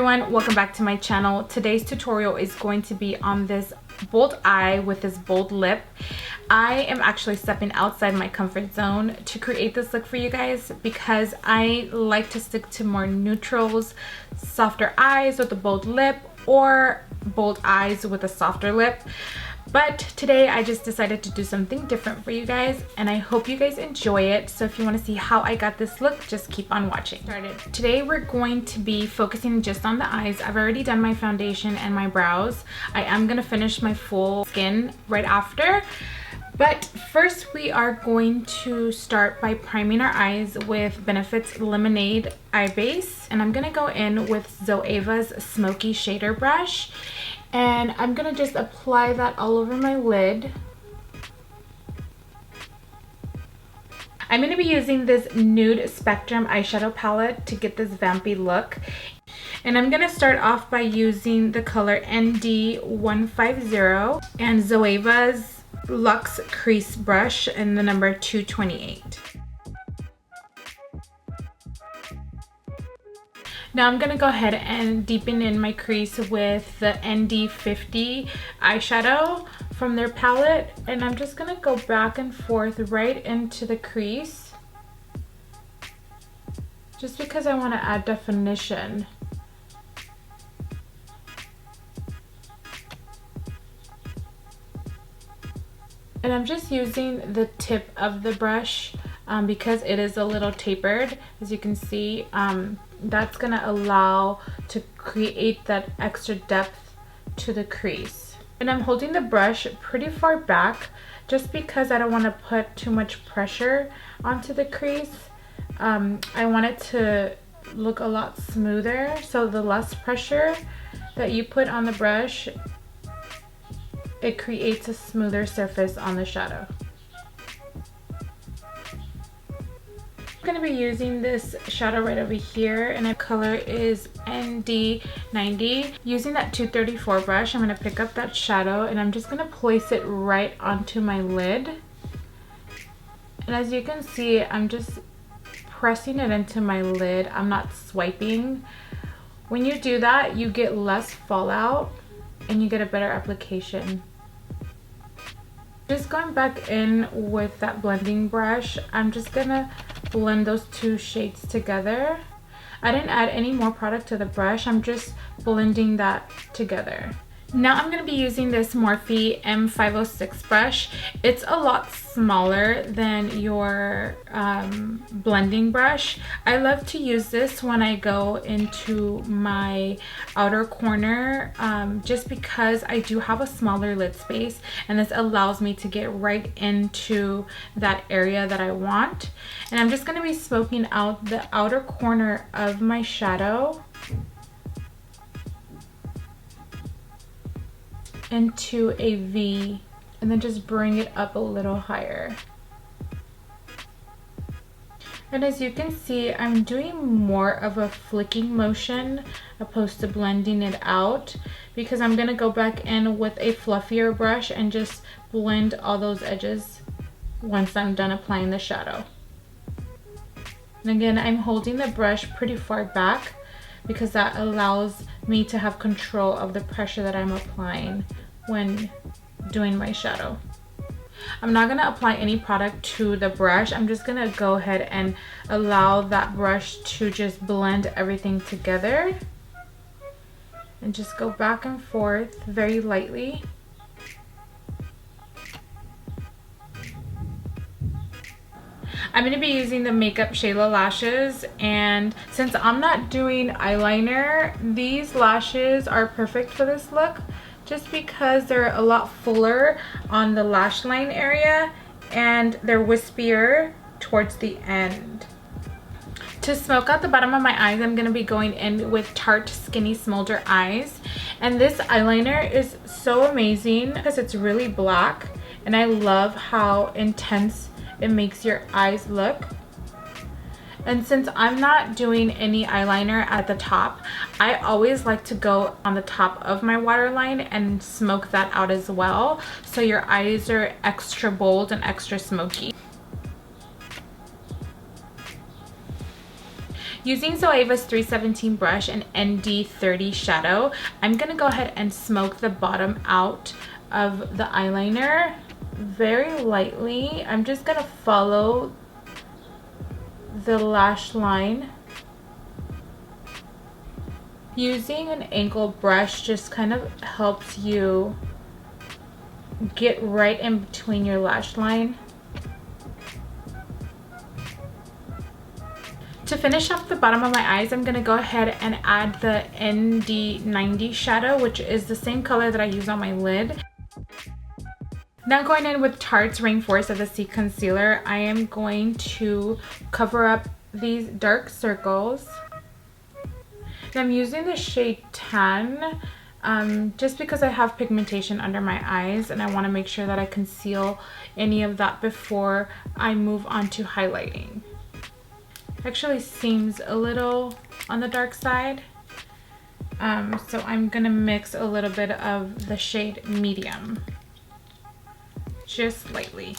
everyone, welcome back to my channel. Today's tutorial is going to be on this bold eye with this bold lip. I am actually stepping outside my comfort zone to create this look for you guys because I like to stick to more neutrals, softer eyes with a bold lip or bold eyes with a softer lip. But today I just decided to do something different for you guys and I hope you guys enjoy it. So if you want to see how I got this look, just keep on watching. Today we're going to be focusing just on the eyes. I've already done my foundation and my brows. I am going to finish my full skin right after. But first we are going to start by priming our eyes with Benefit's Lemonade Eye Base. And I'm going to go in with Zoeva's Smoky Shader brush. And I'm going to just apply that all over my lid. I'm going to be using this Nude Spectrum eyeshadow palette to get this vampy look. And I'm going to start off by using the color ND150 and Zoeva's Luxe Crease brush in the number 228. Now I'm going to go ahead and deepen in my crease with the ND50 eyeshadow from their palette. And I'm just going to go back and forth right into the crease. Just because I want to add definition. And I'm just using the tip of the brush because it is a little tapered, as you can see. That's gonna allow to create that extra depth to the crease. And I'm holding the brush pretty far back just because I don't want to put too much pressure onto the crease. I want it to look a lot smoother, so the less pressure that you put on the brush, it creates a smoother surface on the shadow. I'm going to be using this shadow right over here and the color is ND90. Using that 234 brush, I'm going to pick up that shadow and I'm just going to place it right onto my lid. And as you can see, I'm just pressing it into my lid. I'm not swiping. When you do that, you get less fallout and you get a better application. Just going back in with that blending brush, I'm just gonna blend those two shades together. I didn't add any more product to the brush, I'm just blending that together. Now I'm going to be using this Morphe M506 brush. It's a lot smaller than your blending brush. I love to use this when I go into my outer corner just because I do have a smaller lid space and this allows me to get right into that area that I want. And I'm just going to be smoking out the outer corner of my shadow into a V and then just bring it up a little higher. And as you can see, I'm doing more of a flicking motion opposed to blending it out because I'm gonna go back in with a fluffier brush and just blend all those edges once I'm done applying the shadow. And again, I'm holding the brush pretty far back because that allows me to have control of the pressure that I'm applying when doing my shadow. I'm not going to apply any product to the brush. I'm just going to go ahead and allow that brush to just blend everything together and just go back and forth very lightly. I'm going to be using the Makeup Shayla lashes, and since I'm not doing eyeliner, these lashes are perfect for this look just because they're a lot fuller on the lash line area and they're wispier towards the end. To smoke out the bottom of my eyes, I'm going to be going in with Tarte Skinny Smolder Eyes, and this eyeliner is so amazing because it's really black and I love how intense it makes your eyes look. And since I'm not doing any eyeliner at the top, I always like to go on the top of my waterline and smoke that out as well, so your eyes are extra bold and extra smoky. Using Zoeva's 317 brush and ND30 shadow, I'm gonna go ahead and smoke the bottom out of the eyeliner very lightly. I'm just gonna follow the lash line. Using an angle brush just kind of helps you get right in between your lash line. To finish off the bottom of my eyes, I'm going to go ahead and add the ND90 shadow, which is the same color that I use on my lid. Now going in with Tarte's Rainforest of the Sea Concealer, I am going to cover up these dark circles. And I'm using the shade Tan just because I have pigmentation under my eyes and I want to make sure that I conceal any of that before I move on to highlighting. Actually seems a little on the dark side. So I'm going to mix a little bit of the shade Medium. Just lightly.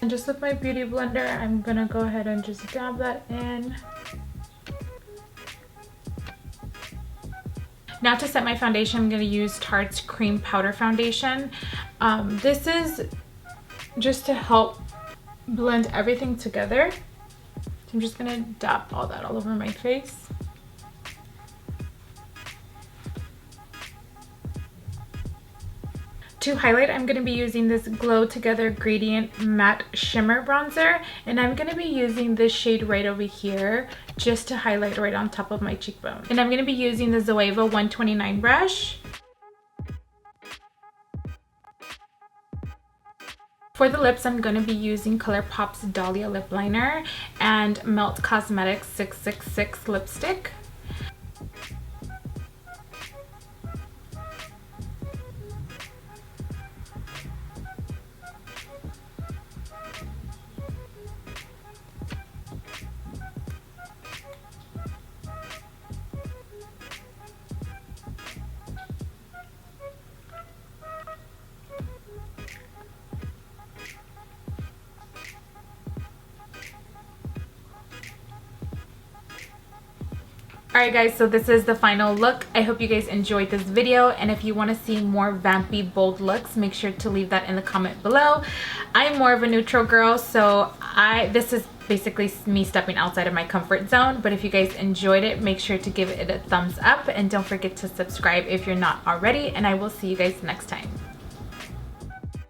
And just with my beauty blender, I'm gonna go ahead and just dab that in. Now to set my foundation, I'm gonna use Tarte's Cream Powder Foundation. This is just to help blend everything together. So I'm just gonna dab all that all over my face. To highlight, I'm going to be using this Glow Together Gradient Matte Shimmer Bronzer, and I'm going to be using this shade right over here just to highlight right on top of my cheekbone. And I'm going to be using the Zoeva 129 brush. For the lips, I'm going to be using ColourPop's Dalia lip liner and Melt Cosmetics 666 lipstick. Alright guys, so this is the final look. I hope you guys enjoyed this video, and if you want to see more vampy bold looks, make sure to leave that in the comment below. I'm more of a neutral girl, so this is basically me stepping outside of my comfort zone, but if you guys enjoyed it, make sure to give it a thumbs up and don't forget to subscribe if you're not already, and I will see you guys next time.